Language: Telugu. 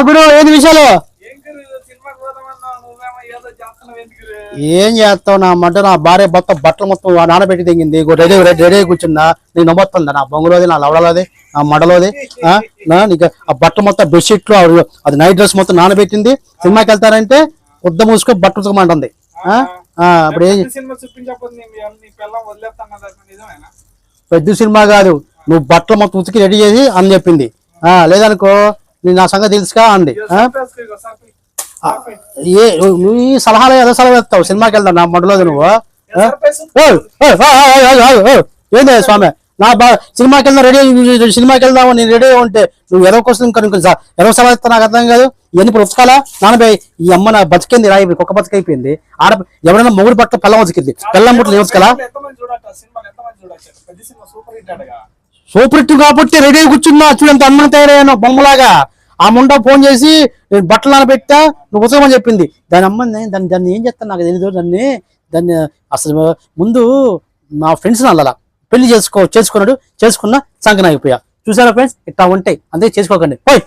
గురు ఏది విషయాలు ఏం చేస్తావు? నా నా భార్య బట్టలు మొత్తం నానబెట్టి తెగింది. రెడీ రెడీ కూర్చున్నా. నీకు నమ్మొస్తుందా? నా బొంగులోది, నా లవడలోది, నా మడలోది. నీకు ఆ బట్టలు మొత్తం బెడ్షీట్లు అది నైట్ డ్రెస్ మొత్తం నానబెట్టింది. సినిమాకి వెళ్తారంటే ఉద్ద మూసుకొని బట్ట ఉతకమంటుంది. అప్పుడు ఏం పెద్ద సినిమా కాదు, నువ్వు బట్టలు మొత్తం ఉతికి రెడీ చేసి అని చెప్పింది. లేదనుకో నీ నా సంగతి తెలుసుకా అండి. నువ్వు ఈ సలహాలు ఏదో సలహా ఇస్తావు? సినిమాకి వెళ్తావు నా మొదలు నువ్వు. ఏంది స్వామి? నా సినిమాకి వెళ్దాం రెడీ, సినిమాకి వెళ్దాము నేను రెడీ ఉంటే నువ్వు ఎరవ కోసం ఇంకా ఎరవ సలహా ఇస్తా? నాకు అర్థం కాదు. ఇవన్నీ ఇప్పుడు ఉతకాలా? నాన్నబాయ్ ఈ అమ్మ నా బతికింది రాయి, కుక్క బతికైపోయింది. ఆడ ఎవరైనా మొగుడు బట్ట పెళ్ళం ఉతికింది, పెళ్ళం ముట్లు ఉతకలా? సూపర్ హిట్ కాబట్టి రెడీ కూర్చున్నా. చూడంత అన్నం తయారయ్యాను బొమ్మలాగా. ఆ ముండ ఫోన్ చేసి నేను బట్టలు నానబెట్టా, నువ్వు ఉతకమని చెప్పింది. దాని అమ్మని దాన్ని ఏం చేస్తాను నాకు తెలియదు. దాన్ని అసలు ముందు మా ఫ్రెండ్స్ అలా పెళ్లి చేసుకున్నాడు, చేసుకున్నా సంకనాగిపోయా. చూసారా ఫ్రెండ్స్, ఇట్లా ఉంటాయి. అందుకే చేసుకోకండి పోయి.